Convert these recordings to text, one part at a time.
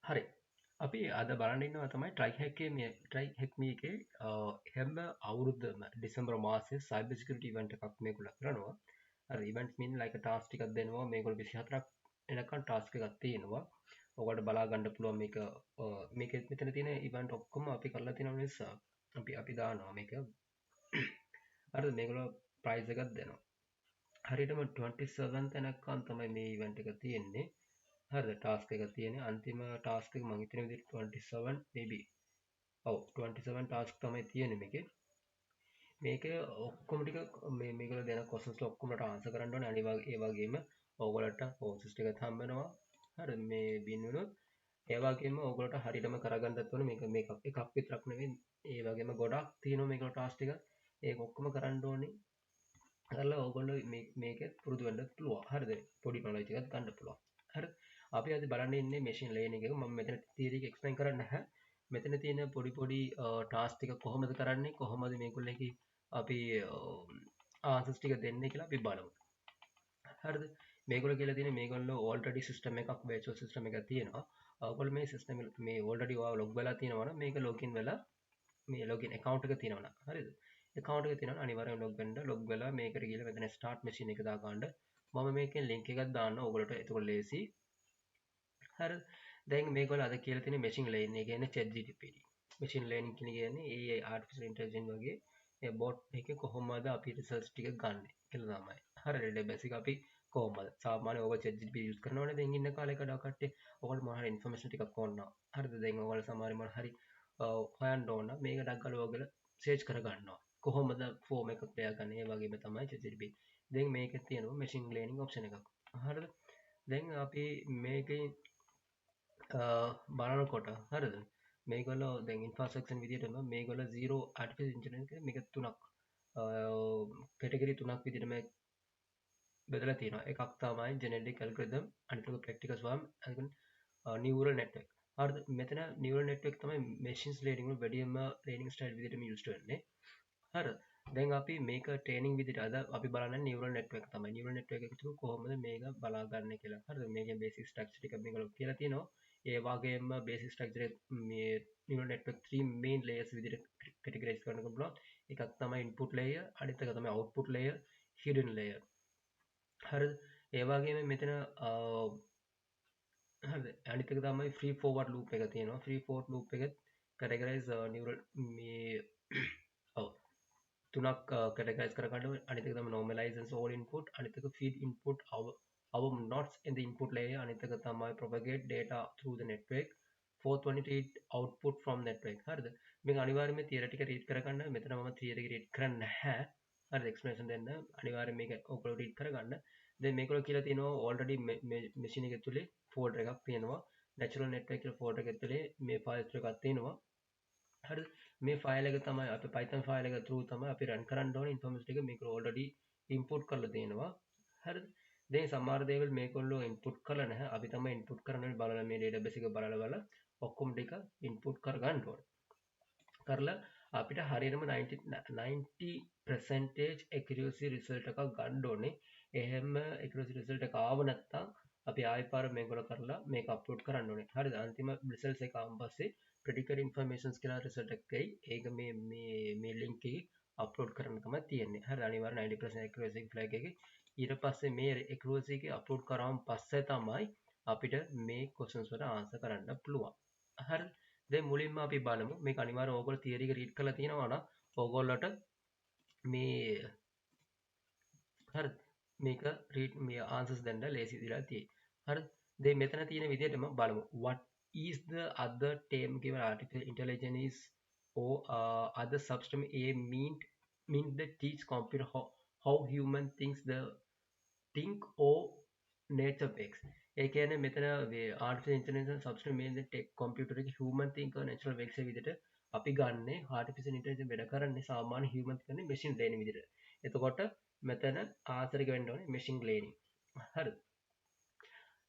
හරි. අපි අද බලන්න ඉන්නවා තමයි tryhackme එකේ හැම අවුරුද්දම දෙසැම්බර් මාසයේ cyber security event එකක් මේගොල්ලෝ කරනවා. හරි events mean like task ටිකක් දෙනවා. මේගොල්ලෝ 24ක් එනකන් task එකක් තියෙනවා. ඔයගොල්ලෝ බලා ගන්න පුළුවන් මේක මේකෙත් මෙතන තියෙන event ඔක්කොම අපි කරලා තියෙන නිසා අපි දානවා මේක. හරිද? මේගොල්ලෝ prize එකක් දෙනවා. හරියටම 27th එනකන් තමයි මේ event එක තියෙන්නේ. හරිද ටාස්ක් එක තියෙන්නේ අන්තිම ටාස්ක් එක මම හිතන විදිහට 27 maybe ඔව් 27 ටාස්ක් තමයි තියෙන්නේ මේකේ ඔක්කොම ටික මේගොල්ලෝ දෙන questions ඔක්කොමට ආන්සර් කරන්න ඕනේ අනිවාර්ය ඒ වගේම ඕගොල්ලන්ට courses ටිකත් හම්බ වෙනවා හරිද මේ වින් වුණොත් ඒ වගේම ඕගොල්ලන්ට හරියටම කරගන්නත් ඕනේ මේක එකක් විතරක් නෙවෙයි ඒ වගේම ගොඩක් තියෙනවා මේකේ ටාස්ක් ටික ඒක ඔක්කොම කරන්න ඕනේ කරලා ඕගොල්ලෝ මේකෙත් පුරුදු වෙන්න පුළුවන් හරිද පොඩි knowledge එකක් ගන්න පුළුවන් හරි අපි අද බලන්න ඉන්නේ machine learning එක මම මෙතන theory එක explain කරන්නේ නැහැ මෙතන තියෙන පොඩි task ටික කොහොමද කරන්නේ කොහොමද මේගොල්ලන්ගේ අපි answers ටික දෙන්නේ කියලා අපි බලමු හරිද මේගොල්ලෝ කියලා තියෙන්නේ මේගොල්ලෝ already system එකක් virtual system එකක් තියෙනවා ඔයගොල්ලෝ මේ system මේ already ඔයාලා log වෙලා තියෙනවා නම් මේක login වෙලා මේ login account එක තියෙනවා නම් හරිද account එක තියෙනවා අනිවාර්යෙන් log වෙන්න log වෙලා මේකට ගිහලා මෙතන start machine එක දා ගන්න මම මේකෙන් link එකක් දාන්න ඕගොල්ලෝට එතකොට ලේසි හරි දැන් මේගොල්ලෝ අද කියලා තියෙන machine learning එක කියන්නේ ChatGPT machine learning කියන්නේ AI artificial intelligence වගේ ඒ bot එකේ කොහොමද අපි results ටික ගන්න කියලා තමයි හරිද බේසික් අපි කොහොමද සාමාන්‍ය ඔයගොල්ලෝ ChatGPT use කරනවනේ දැන් ඉන්න කාලේ කට්ටිය ඔයගොල්ලෝ මොනවා හරි information ටිකක් ඕන හරිද දැන් ඔයගොල්ලෝ සමහර මොනවා හරි හොයන්න ඕන මේක ඩග්ගල ඔයගොල්ලෝ search කර ගන්නවා කොහොමද form එකක් ලියාගන්නේ ඒ වගේම තමයි ChatGPT දැන් මේකේ තියෙනවා machine learning option එකක් හරිද දැන් අපි මේකේ බලනකොට හරිද මේගොල්ලෝ දැන් ඉන්ෆ්‍රාස්ට්‍රක්චර් විදිහටම මේගොල්ලෝ zero artificial intelligence මේක තුනක් කැටගරි තුනක් විදිහට මේ බෙදලා තියෙනවා එකක් තමයි genetic algorithm අනිත් එක practical swarm අනිත් neural network හරිද මෙතන neural network තමයි machine learning වල වැඩිම learning style විදිහටම use වෙන්නේ හරිද දැන් අපි මේක ට්‍රේනින් විදිහට අද අපි බලන්නේ neural network තමයි neural network එක තුල කොහොමද මේක බලාගන්නේ කියලා හරිද මේකේ basic structure ටික මේගොල්ලෝ කියලා තියෙනවා ඒ වගේම basic structure මේ neural network 3 main layers විදිහට categorize කරන්න පුළුවන් එකක් තමයි input layer අනිත් එක තමයි output layer hidden layer හරිද ඒ වගේම මෙතන හරිද අනිත් එක තමයි free forward loop එක තියෙනවා free forward loop එක categorize neural මේ ඔව් තුනක් categorize කරගන්න අනිත් එක තමයි normalize and all input අනිත් එක feed input our nodes in the input layer අනිත් එක තමයි propagate data through the network fourth one is read output from network හරිද මේක අනිවාර්යයෙන්ම theory එක read කරගන්න මෙතන මම theory එක read කරන්නේ නැහැ හරිද explanation දෙන්න අනිවාර්යයෙන් මේක ඔයගොල්ලෝ read කරගන්න දැන් මේගොල්ලෝ කියලා තියෙනවා already machine එක ඇතුලේ folder එකක් තියෙනවා natural network කියලා folder එක ඇතුලේ මේ files ටිකක් තියෙනවා හරිද මේ ෆයිල් එක තමයි අපි Python ෆයිල් එක through තමයි අපි run කරන්න ඕනේ information ටික මේක already input කරලා තියෙනවා හරිද දැන් සමහර දේවල් මේගොල්ලෝ input කරලා නැහැ අපි තමයි input කරන්න බලලා මේ database එක බලලා ඔක්කොම ටික input කරගන්න ඕනේ කරලා අපිට හරියටම 90% accuracy result එකක් ගන්න ඕනේ එහෙම accuracy result එක ආව නැත්නම් අපි ආයෙ පාර මේගොල්ලෝ කරලා මේක අප්ලෝඩ් කරන්න ඕනේ හරිද අන්තිම results එක ආවන් පස්සේ predicted informations කියලා result එකක් එයි ඒක මේ link එකේ අප්ලෝඩ් කරන්න තමයි තියෙන්නේ හරිද අනිවාර්යෙන් 90% accuracy flag එකේ ඊට පස්සේ මේ accuracy එක අප්ලෝඩ් කරාම පස්සේ තමයි අපිට මේ questions වලට answer කරන්න පුළුවන් හරිද දැන් මුලින්ම අපි බලමු මේක අනිවාර්යෙන් ඕගොල්ලෝ theory එක read කරලා තියෙනවා නම් ඕගොල්ලන්ට මේ හරිද මේක read මේ answers දෙන්න ලේසි විදිහට තියෙයි හරිද දැන් මෙතන තියෙන විදිහටම බලමු what is the other term given artificial intelligence is or other subsystem a mean the teach computer how human thinks the think or nature works ඒ කියන්නේ මෙතන artificial intelligence subsystem මේ tech computer එක human think or natural works විදිහට අපි ගන්නේ artificial intelligence වැඩ කරන්නේ සාමාන්‍ය human කරන්නේ machine learning විදිහට. එතකොට මෙතන answer එක වෙන්න ඕනේ machine learning. හරිද?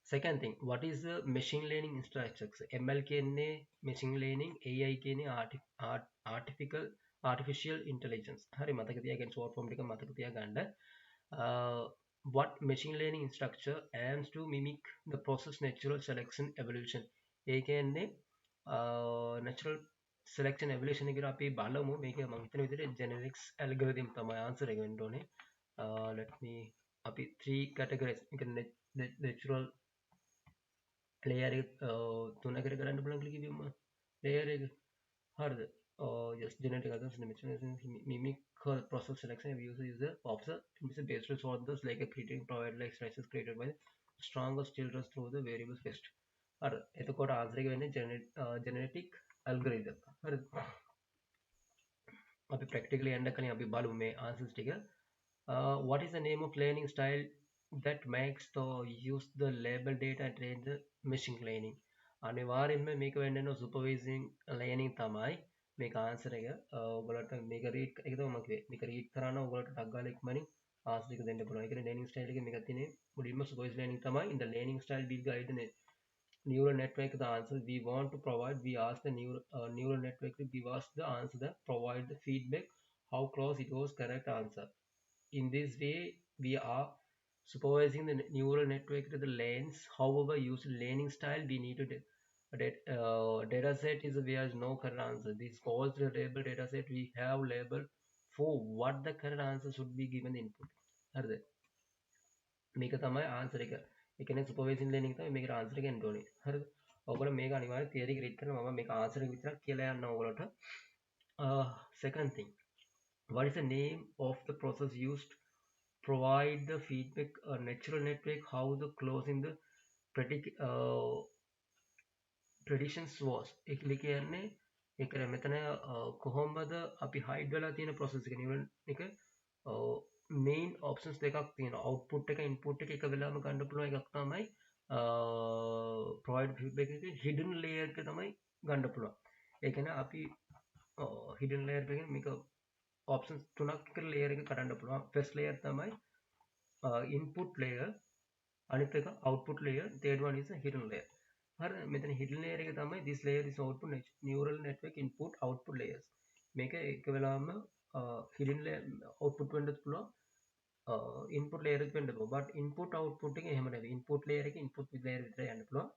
Second thing, what is the machine learning structure? ML කියන්නේ machine learning, AI කියන්නේ artificial intelligence. හරි මතක තියාගන්න short form ටික මතක තියාගන්න. What machine learning structure aims to mimic the process natural selection evolution. ඒ කියන්නේ natural selection evolution එක අපි බලමු. මේක මම හිතන විදිහට genetics algorithm තමයි answer එක වෙන්න ඕනේ. Let me අපි 3 categories එක natural layer එක තුනකට කරන්න පුළුවන් කියලා කිව්වම layer එක hard yes genetic others mimic process selection we use the observe is based on those like a creating provided like slices created by strongest children through the variables best හරි එතකොට answer එක වෙන්නේ genetic algorithm හරි අපි practically යන්න කලින් අපි බලමු මේ answers ටික what is the name of learning style that makes the use the label data and train the machine learning අනිවාර්යෙන්ම මේක වෙන්න ඕන supervising learning තමයි මේක ආන්සර් එක ඔයගොල්ලන්ට මේක රීඩ් එක තමයි මම කිව්වේ මේක රීඩ් කරා නම් ඔයගොල්ලන්ට ටග් ගාලා ඉක්මනින් ආන්සර් එක දෙන්න පුළුවන්. ඒ කියන්නේ learning style එකේ මේක තියෙන්නේ මුලින්ම supervised learning තමයි in the learning style will guide the neural network the answer we want to provide we ask the neural network to give us the answer that provide the feedback how close it was correct answer. In this way we are supervising the neural network to the lanes. However, using learning style we need to data set is where is no correct answer. This calls the label data set we have labeled for what the correct answer should be given input. හරිද? මේක තමයි answer එක. ඒ කියන්නේ සුපර්වයිසින් learning තමයි මේකට answer එක එන්න ඕනේ. හරිද? ඔයගොල්ලෝ මේක අනිවාර්යෙන් තියරි එක රීඩ් කරලා මම මේක ආන්සර් එක විතරක් කියලා යන්න ඕගොල්ලන්ට. Second thing, what is the name of the process used provide the feedback natural network how the closing the predictions was එකල කියන්නේ ඒක මෙතන කොහොමද අපි හයිඩ් වෙලා තියෙන process එක නිවල් එක main options දෙකක් තියෙනවා output එක input එක වෙලාවම ගන්න පුළුවන් එකක් තමයි provide feedback එක hidden layer එක තමයි ගන්න පුළුවන් ඒ කියන්නේ අපි hidden layer එකෙන් මේක options තුනක් එක layer එක කරන්න පුළුවන් first layer තමයි input layer අනිත් එක output layer third one is a hidden layer හරි මෙතන hidden layer එක තමයි this layer is output neural network input output layers මේක එක වෙලාවම hidden layer output වෙන්නත් පුළුවන් input layer එක වෙන්න පුළුවන් but input output එක එහෙම නෙවෙයි input layer එක input layer විතරයි යන්න පුළුවන්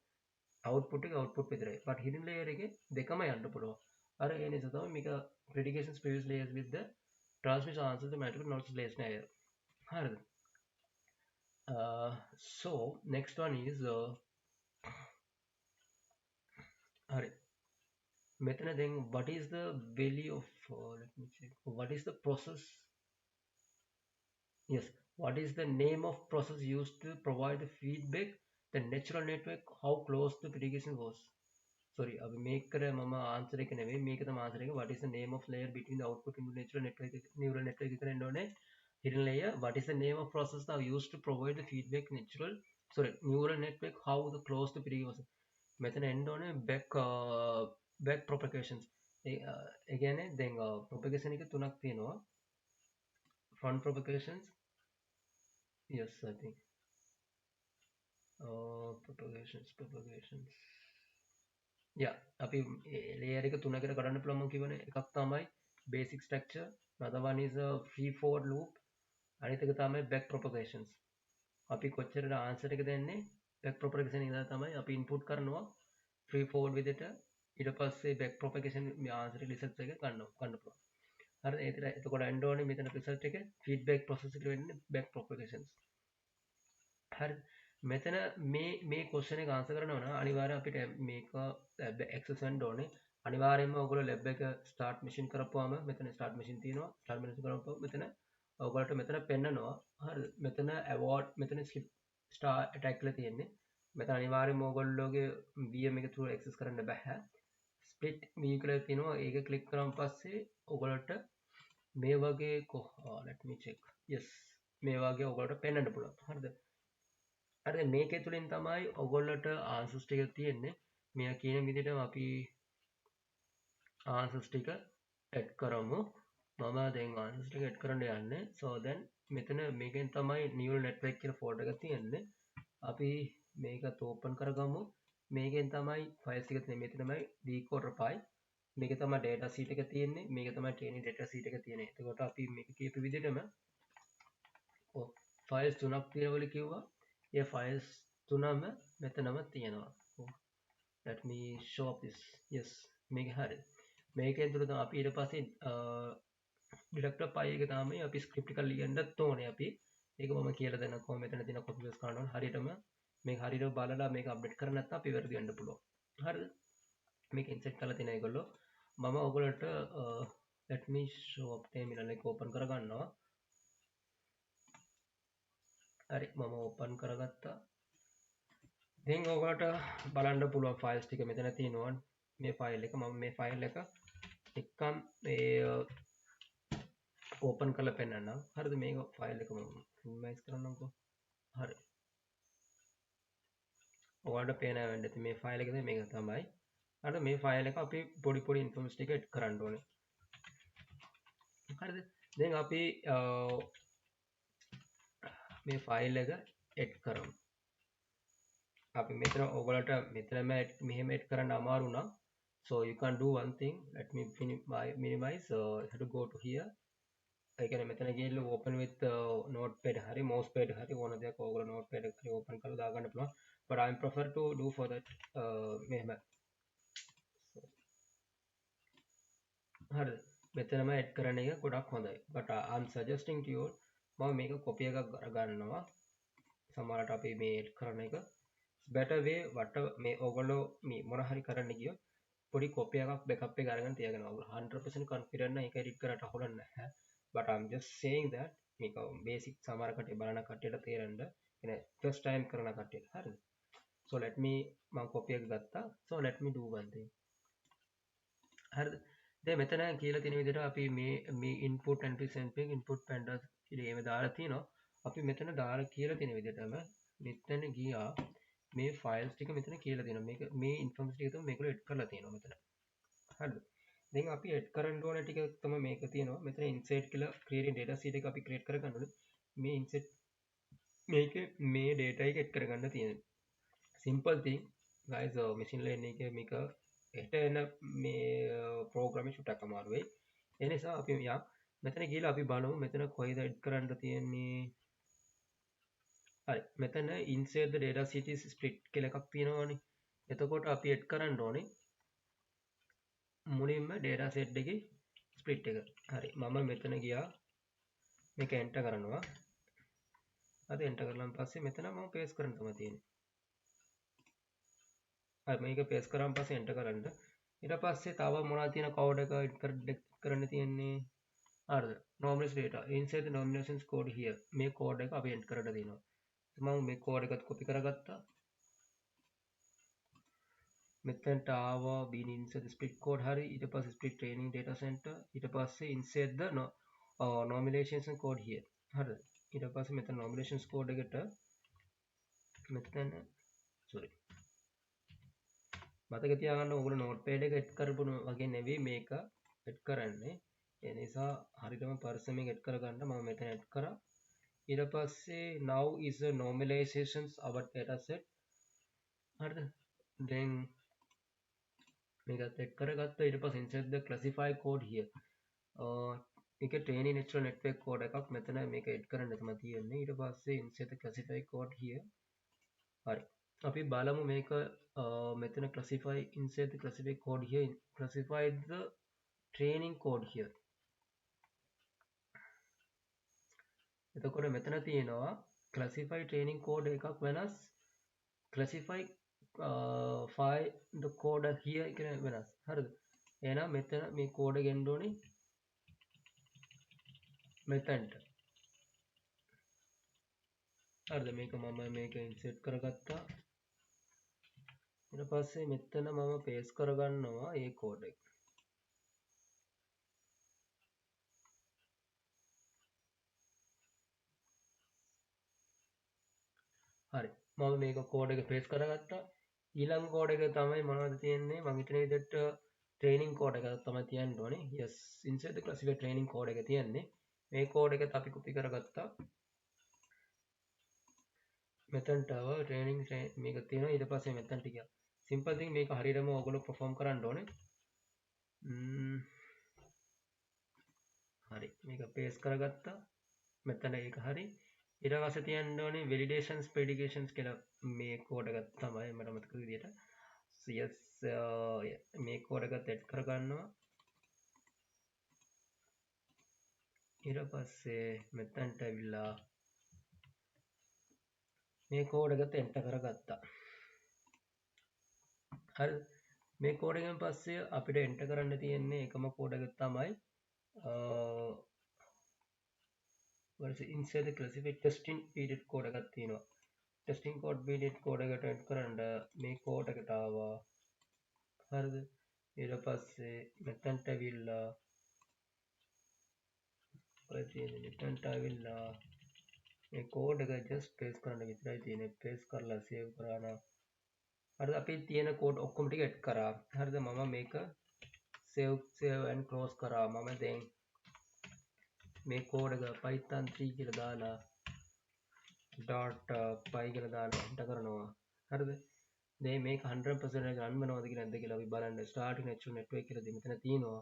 output එක output විතරයි but hidden layer එකේ දෙකම යන්න පුළුවන් අර ඒ නිසා තමයි මේක predications previous layers with the transmission answers the mathematical knowledge layers නෑ හරිද so next one is හරි මෙතන then what is the value of let me check what is the process yes what is the name of process used to provide the feedback the natural network how close the prediction was sorry අපි මේක කරේ මම answer එක නෙවෙයි මේක තමයි answer එක what is the name of layer between the output and the natural network neural network එක කරන්න ඕනේ hidden layer what is the name of process now used to provide the feedback natural sorry neural network how the close the prediction was මෙතන එන්න ඕනේ back propagations ඒ කියන්නේ දැන් propagation එක තුනක් තියෙනවා front propagations yes I think propagations yeah අපි layer එක තුනකට කරන්න පුළුවන් මම කියවනේ එකක් තමයි basic structure another one is a free forward loop අනිත් එක තමයි back propagations අපි කොච්චරද ආන්සර් එක දෙන්නේ back propagation එක තමයි අපි input කරනවා free forward විදිහට ඊට පස්සේ back propagation මේ ආන්සර් එක result එක ගන්න පුළුවන් හරි එතකොට එන්න ඕනේ මෙතන result එක feedback process එකට වෙන්නේ back propagations හරි මෙතන මේ question එක answer කරනවා නම් අනිවාර්යයෙන් අපිට මේක access වෙන්න ඕනේ අනිවාර්යයෙන්ම ඔයගොල්ලෝ lab එක start machine කරපුවාම මෙතන start machine තියෙනවා start machine කරපුවාම මෙතන ඔයගොල්ලන්ට මෙතන පෙන්නනවා හරිද මෙතන award මෙතන skip star attack කියලා තියෙන්නේ මෙතන අනිවාර්යයෙන්ම ඔයගොල්ලෝගේ VM එක through access කරන්න බෑ split view කියලා තියෙනවා ඒක click කරාන් පස්සේ ඔයගොල්ලන්ට මේ වගේ let me check yes මේ වගේ ඔයගොල්ලන්ට පෙන්වන්න පුළුවන් හරිද හරි මේකේ තුලින් තමයි ඔයගොල්ලන්ට answers ටික තියෙන්නේ මෙයා කියන විදිහටම අපි answers ටික add කරමු මම දැන් answers ටික add කරන්න යන්නේ so then මෙතන මේකෙන් තමයි neural network කියන folder එක තියෙන්නේ අපි මේකත් open කරගමු මේකෙන් තමයි files ටික තියෙන්නේ මෙතන තමයි decoder file මේක තමයි data sheet එක තියෙන්නේ මේක තමයි training data sheet එක තියෙන්නේ එතකොට අපි මේක කියපු විදිහටම files තුනක් තියෙනවා කියලා කිව්වා ඒ files තුනම මෙතනම තියෙනවා let me show up this. Yes, මේක හරි. මේකෙන් තුර තමයි අපි ඊට පස්සේ ඩිරෙක්ටර් ෆයිල් එක තමයි අපි ස්ක්‍රිප්ට් එක ලියන්නත් ඕනේ අපි. ඒක මම කියලා දෙන්න කොහොම මෙතන තියෙන කොපි පේස්ට් කරන්න ඕනේ. හරියටම මේක හරියට බලලා මේක අප්ඩේට් කරන්න නැත්නම් අපි වැරදි වෙන්න පුළුවන්. හරිද? මේක ඉන්සර්ට් කරලා තියෙන ඒගොල්ලෝ මම ඔයගොල්ලන්ට let me show up terminal එක ඕපන් කරගන්නවා. හරි මම ඕපන් කරගත්තා. දැන් ඔයගොල්ලන්ට බලන්න පුළුවන් ෆයිල්ස් ටික මෙතන තියෙනවා. මේ ෆයිල් එක මම මේ ෆයිල් එක එක්කම් මේ ඕපන් කරලා පෙන්නන්නම්. හරිද? මේක ෆයිල් එක මම මිනිමයිස් කරන්නම්කෝ. හරි. ඔයාලට පේනවා වෙන්න ඇති මේ ෆයිල් එකද මේක තමයි. අර මේ ෆයිල් එක අපි පොඩි පොඩි ඉන්ෆෝමේෂන් ටික එඩ් කරන්න ඕනේ. හරිද? දැන් අපි මේ ෆයිල් එක එඩ් කරමු. අපි මෙතන ඔයගොල්ලන්ට මෙතනම මෙහෙම එඩ් කරන්න අමාරු නම් so you can do one thing. Let me minimize. You have to go to here. ඒ කියන්නේ මෙතන ගිහිල්ලා open with notepad හරි mousepad හරි ඕන දෙයක් ඔයගොල්ලෝ notepad එක හරි open කරලා දාගන්න පුළුවන්. But I prefer to do for that මෙහෙම. හරිද? මෙතනම එඩ් කරන එක ගොඩක් හොඳයි. But I'm suggesting to you මම මේක copy එකක් අරගන්නවා. සමහරවිට අපි මේ එඩ් කරන එක better way වට මේ ඔයගොල්ලෝ මේ මොන හරි කරන්න ගියොත් පොඩි copy එකක් backup එක අරගෙන තියාගන්න. ඔයගොල්ලෝ 100% confident නම් ඒක edit කරලා අහුලන්නේ නැහැ. But I'm just saying that මේක basic සමහර කට්ටිය බලන කට්ටියට තේරෙන්න කියන්නේ first time කරන කට්ටියට. හරිද? So let me මම copy එක ගත්තා. So let me do one thing. හරිද? දැන් මෙතන කියලා තියෙන විදිහට අපි මේ input and present input pandas කියලා එහෙම දාලා තිනවා. අපි මෙතන දාලා කියලා තියෙන විදිහටම මෙතන ගියා මේ ෆයිල්ස් ටික මෙතන කියලා තියෙනවා. මේක මේ ඉන්ෆෝමේෂන් ටික තමයි මේගොල්ලෝ එඩ් කරලා තියෙනවා මෙතන. හරිද? දැන් අපි එඩ් කරන්න ඕන ටික තමයි මේක තියෙනවා. මෙතන insert කියලා creating data sheet එක අපි create කරගන්න ඕනේ. මේ insert මේකේ මේ data එක එඩ් කරගන්න තියෙනවා. simple thing guys machine learning එකේ මේක එට එන මේ ප්‍රෝග්‍රෑමින් ෂුටක් අමාරු වෙයි. ඒ නිසා අපි යා මෙතන ගිහලා අපි බලමු මෙතන කොයිද එඩ් කරන්න තියෙන්නේ. හරි මෙතන insert the data sheet is split කියලා එකක් තියෙනවානේ. එතකොට අපි එඩ් කරන්න ඕනේ මුලින්ම data set එකේ split එක. හරි මම මෙතන ගියා මේක enter කරනවා. හරි enter කරලාන් පස්සේ මෙතන මම paste කරන්න තමයි තියෙන්නේ. හරි මේක paste කරාන් පස්සේ enter කරන්න. ඊට පස්සේ තව මොනවද තියෙන code එක එඩ් කරන්න තියෙන්නේ. හරිද? normalized data insert the nominations code here. මේ code එක අපි enter කරලා දෙනවා. මම මේ code එකත් copy කරගත්තා. මෙතනට ආවා bin insert the split code හරි ඊට පස්සේ split training data center ඊට පස්සේ insert the nominations code here. හරිද? ඊට පස්සේ මෙතන nominations code එකට මෙතන sorry මතක තියාගන්න ඕගොල්ලෝ notepad එක එඩ් කරපු වගේ නෙවෙයි මේක එඩ් කරන්නේ. ඒ නිසා හරියටම පර්සන් එක එඩ් කරගන්න මම මෙතන එඩ් කරා. ඊට පස්සේ now is the normalizations our data set. හරිද? then මේකත් එඩ් කරගත්තා. ඊට පස්සේ insert the classify code here. මේක training neural network code එකක් මෙතන මේක එඩ් කරන්න තමයි තියෙන්නේ. ඊට පස්සේ insert the classify code here. හරි. අපි බලමු මේක මෙතන classify insert the classify code here. Classify the training code here. එතකොට මෙතන තියෙනවා classify training code එකක් වෙනස් classify file the code here කියලා වෙනස්. හරිද? එහෙනම් මෙතන මේ code එක එන්න ඕනේ මෙතනට. හරිද? මේක මම මේක insert කරගත්තා. ඊට පස්සේ මෙතන මම paste කරගන්නවා මේ code එක. හරි මම මේක කෝඩ් එක paste කරගත්තා. ඊළඟ කෝඩ් එක තමයි මොනවද තියෙන්නේ මම හිතන විදිහට training code එක තමයි තියන්න ඕනේ. yes insert the classify training code එක තියන්නේ. මේ කෝඩ් එකත් අපි copy කරගත්තා. මෙතනට ආව training මේක තියෙනවා. ඊට පස්සේ මෙතනට ගියා. simple thing මේක හරියටම ඔයගොල්ලෝ perform කරන්න ඕනේ. හරි මේක paste කරගත්තා. මෙතන ඒක හරි. ඊට පස්සේ තියන්න ඕනේ validations predications කියලා මේ කෝඩ් එක තමයි මට මතක විදියට yes මේ කෝඩ් එක සෙට් කරගන්නවා. ඊට පස්සේ මෙතනට ඇවිල්ලා මේ කෝඩ් එක එන්ටර් කරගත්තා. හරි මේ කෝඩ් එකෙන් පස්සේ අපිට එන්ටර් කරන්න තියෙන්නේ එකම කෝඩ් එක තමයි inside the classified testing period code එකක් තියෙනවා. testing code period කෝඩ් එකට එන්ටර් කරන්න මේ කෝඩ් එකට ආවා. හරිද? ඊට පස්සේ මෙතනට ඇවිල්ලා මෙතනට ඇවිල්ලා මේ කෝඩ් එක just paste කරන්න විතරයි තියෙන්නේ. paste කරලා save කරා නම් හරිද? අපි තියෙන කෝඩ් ඔක්කොම ටික එඩ් කරා. හරිද? මම මේක save and close කරා. මම දැන් මේ කෝඩ් එක python 3 කියලා දාලා .py කියලා දාලා එන්ටර් කරනවා. හරිද? දැන් මේක 100% රන් වෙනවද කියලා නැද්ද කියලා අපි බලන්න. starting natural network කියලා මෙතන තියෙනවා.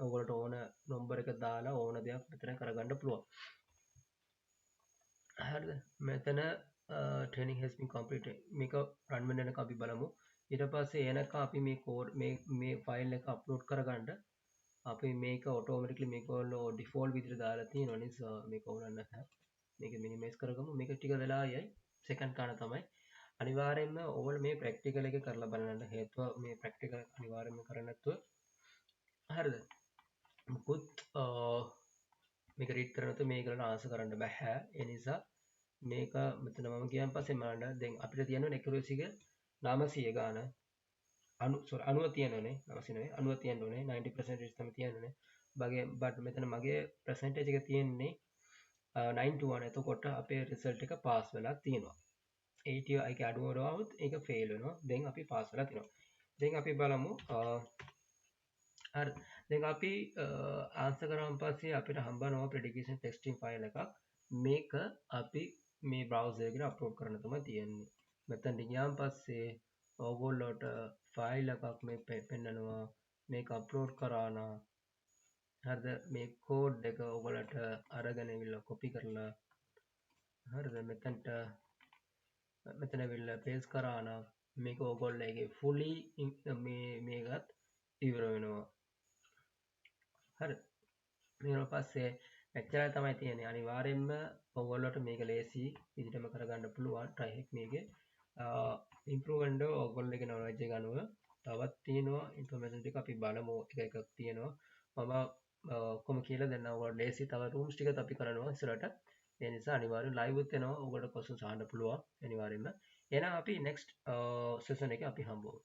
ඔයගොල්ලන්ට ඕන නම්බර් එක දාලා ඕන දෙයක් මෙතන කරගන්න පුළුවන්. හරිද? මෙතන training has been completed. මේක රන් වෙන එක අපි බලමු. ඊට පස්සේ එනක අපි මේ කෝඩ් මේ ෆයිල් එක අප්ලෝඩ් කරගන්න අපි මේක ඔටෝමැටිකලි මේක ඔයගොල්ලෝ ඩිෆෝල්ට් විදිහට දාලා තියෙනවා නිසා මේක ඕනන්න නැහැ. මේක මිනිමයිස් කරගමු. මේක ටික වෙලා යයි. සෙකන්ඩ් ගන්න තමයි. අනිවාර්යයෙන්ම ඔයගොල්ලෝ මේ ප්‍රැක්ටිකල් එක කරලා බලන්න. හේතුව මේ ප්‍රැක්ටිකල් අනිවාර්යයෙන්ම කරන්න නැතුව හරිද? මුකුත් මේක රීඩ් කරලා නැතුව මේකට ආන්සර් කරන්න බෑ. ඒ නිසා මේක මෙතන මම කියන් පස්සේ බලන්න දැන් අපිට තියෙන accuracy එක 900 ගාන 90 තියෙනවනේ 900 නෙවෙයි 90 තියෙන්න ඕනේ 90% තමයි තියෙන්නේ. බට් මෙතන මගේ percentage එක තියෙන්නේ 91. එතකොට අපේ result එක pass වෙලා තියෙනවා. 80 එක අඩුව වුණොත් ඒක fail වෙනවා. දැන් අපි pass වෙලා තියෙනවා. දැන් අපි බලමු හරි දැන් අපි ආන්සර් කරාන් පස්සේ අපිට හම්බනවා prediction testing file එකක්. මේක අපි මේ browser එකට අප්ලෝඩ් කරන්න තමයි තියෙන්නේ. මෙතන ගියාන් පස්සේ ඕගොල්ලෝට ෆයිල් එකක් මේ පෙන්නනවා. මේක අප්ලෝඩ් කරා නම් හරිද මේ කෝඩ් එක ඔයගොල්ලන්ට අරගෙන ඉවිල්ලා කොපි කරලා හරිද මෙතන ඇවිල්ලා paste කරා නම් මේක ඔයගොල්ලෝගේ fully මේකත් ඉවර වෙනවා. හරි ඊට පස්සේ මෙච්චරයි තමයි තියෙන්නේ. අනිවාර්යෙන්ම ඔයගොල්ලෝට මේක ලේසි විදිහටම කරගන්න පුළුවන් tryhackme එකේ improve වෙන්න ඔයගොල්ලෝගේ knowledge එක අනුව තවත් තියෙනවා information ටික අපි බලමු එක එකක් තියෙනවා. මම ඔක්කොම කියලා දෙන්න ඔයගොල්ලෝ ලේසි තව rooms ටිකත් අපි කරනවා ඉස්සරහට. ඒ නිසා අනිවාර්යෙන් live උත් වෙනවා. ඔයගොල්ලෝ questions අහන්න පුළුවන් අනිවාර්යෙන්ම. එහෙනම් අපි next session එකේ අපි හම්බ වෙමු.